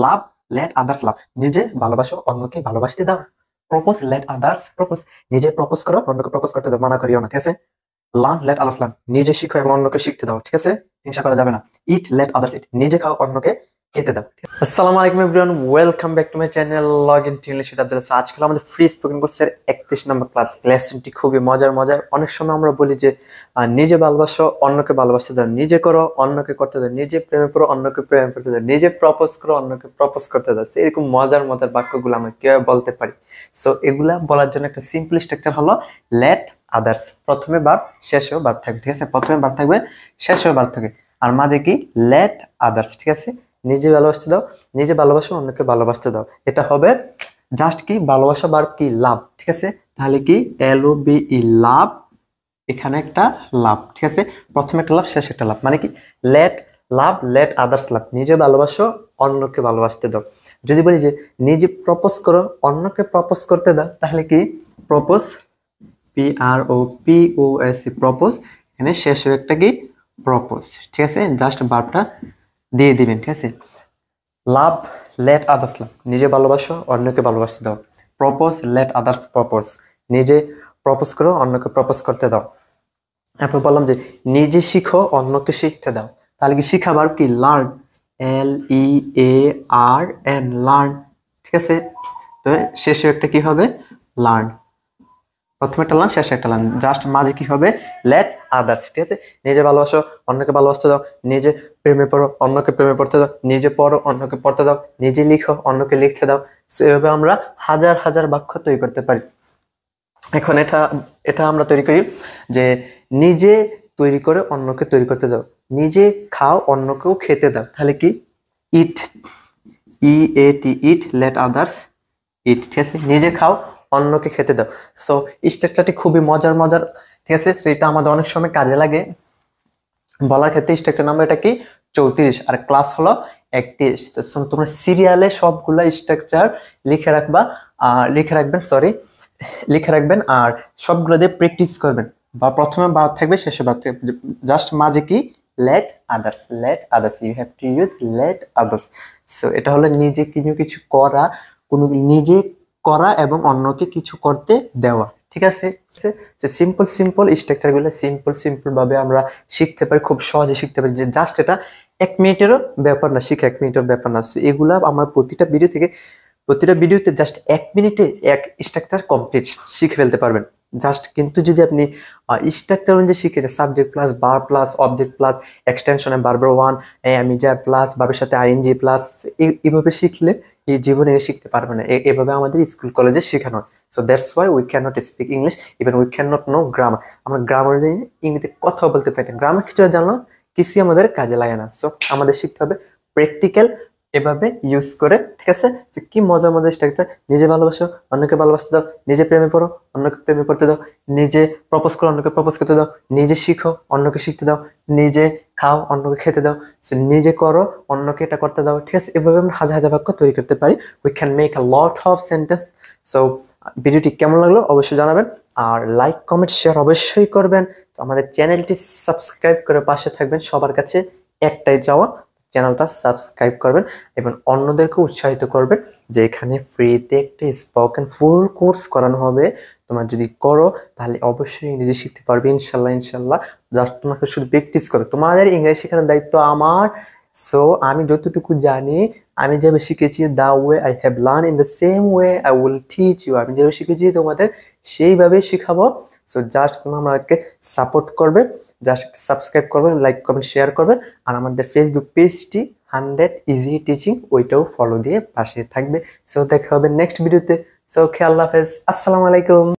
লাভ, late others লাভ, নিজে ভালোবাসো অন্যকে ভালোবাসতে দাও। প্রপোজ, লেট আদার্স প্রপোজ, নিজে প্রপোজ করো অন্যকে প্রপোজ করতে দাও, মানা করিও না, ঠিক আছে। লার্ন, লেট আদার্স লার্ন, নিজে শিখো এবং অন্যকে শিখতে দাও, ঠিক আছে। হিংসা করা যাবে না। ইট, লেট আদার্স ইট, নিজে খাও অন্যকে খেতে দাও। আসসালামু আলাইকুম everyone, welcome back to my channel log in to English with Abdul. আজকে আমাদের ফ্রি স্পোকেন কোর্সের 31 নম্বর ক্লাস। লেসনটি খুবই মজার। অনেক সময় আমরা বলি যে নিজে ভালোবাসো অন্যকে ভালোবাসতে দাও, নিজে করো অন্যকে করতে দাও, নিজে প্রেমে পড়ো অন্যকে প্রেমে পড়তে দাও, নিজে প্রপোজ করো অন্যকে প্রপোজ করতে দাও। এরকম মজার বাক্যগুলো আমরা কিভাবে বলতে পারি? সো এগুলা বলার জন্য একটা সিম্পল স্ট্রাকচার হলো লেট আদার্স। প্রথমে ভার্ব, শেষেও ভার্ব থাকবে, ঠিক আছে। প্রথমে ভার্ব থাকবে, শেষেও ভার্ব থাকবে, আর মাঝে কি লেট আদার্স, ঠিক আছে। নিজে ভালোবাসতে দাও, নিজে ভালোবাসো অন্যকে ভালোবাসতে দাও, এটা হবে জাস্ট কি ভালোবাসা ভার্ব কি লাভ, ঠিক আছে। তাহলে কি LOVE লাভ, এখানে একটা লাভ, ঠিক আছে। প্রথমে একটা লাভ, শেষে একটা লাভ, মানে কি লেট লাভ, লেট আদার্স লাভ, নিজে ভালোবাসো অন্যকে ভালোবাসতে দাও। যদি বলি যে নিজে প্রপোজ করো অন্যকে প্রপোজ করতে দাও, তাহলে কি প্রপোজ, PROPOS প্রপোজ, এখানে শেষে একটা কি প্রপোজ, ঠিক আছে। জাস্ট ভার্বটা দিয়ে দিবেন, ঠিক আছে। লাভ, লেট আদার্স লাভ, নিজে ভালোবাসো অন্যকে ভালোবাসতে দাও। প্রপোজ, লেট আদার্স প্রপোজ, নিজে প্রপোজ করো অন্যকে প্রপোজ করতে দাও। এরপর বললাম যে নিজে শিখো অন্যকে শিখতে দাও, তাহলে কি শিখা ভার্ব কি লার্ন, LEARN লার্ন, ঠিক আছে। তো শেষে একটা কি হবে লার্ন, প্রথমে একটা লার্ন শেষে একটা লার্ন, জাস্ট মাঝে কি হবে লেট আদার্স, ঠিক আছে। নিজে ভালোবাসো অন্যকে ভালোবাসতে দাও, নিজে প্রেমে পড়ো অন্যকে প্রেমে পড়তে দাও, নিজে পড়ো অন্যকে পড়তে দাও, নিজে লিখো অন্যকে লিখতে দাও। এভাবে আমরা হাজার হাজার বাক্য তৈরি করতে পারি। এখন এটা আমরা তৈরি করি যে নিজে তৈরি করে অন্যকে তৈরি করতে দাও, নিজে খাও অন্যকেও খেতে দাও, তাহলে কি ইট, EAT ইট, লেট আদার্স ইট, ঠিক আছে। নিজে খাও অন্যকে খেতে দাও। সো স্ট্রাকচারটি খুবই মজার, ঠিক আছে। সো এটা আমাদের অনেক সময় কাজে লাগে বলার ক্ষেত্রে। স্ট্রাকচার নাম্বার এটা কি 34 আর ক্লাস হলো 31। তো তোমরা সিরিয়ালে সবগুলা স্ট্রাকচার লিখে রাখবেন আর সবগুলো দিয়ে প্র্যাকটিস করবেন। বা প্রথমে ভার্ব থাকবে, শেষে ভার্ব থাকবে, জাস্ট মাঝে কি let others, you have to use let others. So এটা হলো নিজে কিছু করা, নিজে করা এবং অন্যকে কিছু করতে দেওয়া, ঠিক আছে। যে সিম্পল স্ট্রাকচার গুলো সিম্পল ভাবে আমরা শিখতে পারি, খুব সহজে শিখতে পারি। যে জাস্ট এটা 1 মিনিটেরও ব্যাপার না, শিখে 1 মিনিটের ব্যাপার না। এগুলা আমার প্রতিটা ভিডিওতে জাস্ট 1 মিনিটে এক স্ট্রাকচার কমপ্লিট শিখে ফেলতে পারবেন জাস্ট। কিন্তু যদি আপনি স্ট্রাকচার অনুযায়ী শিখে, সাবজেক্ট প্লাস বার প্লাস অবজেক্ট প্লাস এক্সটেনশনে বারবার ওয়ান অ্যামিজার প্লাস ভাবের সাথে ING প্লাস, এইভাবে শিখলে এই জীবনে শিখতে পারবে না। এভাবে আমাদের স্কুল কলেজে শেখানো। So that's why we can not speak English, even we can not know grammar. আমরা গ্রামার ইংরেজিতে কথা বলতে পারি না, গ্রামার কিছু জানলো কিছুই আমাদের কাজে লাগে না। সো আমাদের শিখতে হবে প্র্যাকটিক্যাল, এভাবে ইউজ করে, ঠিক আছে। যে কি মজার স্ট্রাকচার, নিজে ভালোবাসো অন্যকে ভালোবাসতে দাও, নিজে প্রেমে পড়ো অন্যকে প্রেমে পড়তে দাও, নিজে প্রপোজ করো অন্যকে প্রপোজ করতে দাও, নিজে শিখো অন্যকে শিখতে দাও, নিজে খাও অন্যকে খেতে দাও, নিজে করো অন্যকে এটা করতে দাও, ঠিক আছে। এভাবে আমরা হাজার হাজার বাক্য তৈরি করতে পারি। We can make a lot of sentence. So ভিডিওটি কেমন লাগলো অবশ্যই জানাবেন, আর লাইক কমেন্ট শেয়ার অবশ্যই করবেন। আমাদের চ্যানেলটি সাবস্ক্রাইব করে পাশে থাকবেন। সবার কাছে একটাই চাওয়া, চ্যানেলটা সাবস্ক্রাইব করবেন এবং অন্যদেরকে উৎসাহিত করবেন যে এখানে ফ্রিতে একটা স্পোকেন ফুল কোর্স করানো হবে। তোমরা যদি করো তাহলে অবশ্যই ইংরেজি শিখতে পারবে ইনশাল্লাহ। জাস্ট তোমাকে শুধু প্র্যাকটিস করো, তোমাদের ইংরেজি শেখানোর দায়িত্ব আমার। সো আমি যতটুকু জানি, আমি যেভাবে শিখেছি, the way I have learn in the same way I will teach you, আমি যেভাবে শিখেছি তোমাদের সেইভাবেই শিখাবো। সো জাস্ট তোমরা আমাকে সাপোর্ট করবে, জাস্ট সাবস্ক্রাইব করবে, লাইক কমেন্ট শেয়ার করবে, আর আমাদের ফেসবুক পেজটি 100 ইজি টিচিং, ওইটাও ফলো দিয়ে পাশে থাকবে। সো দেখা হবে নেক্সট ভিডিওতে। সো ওকে, আল্লাহ হাফেজ, আসসালামু আলাইকুম।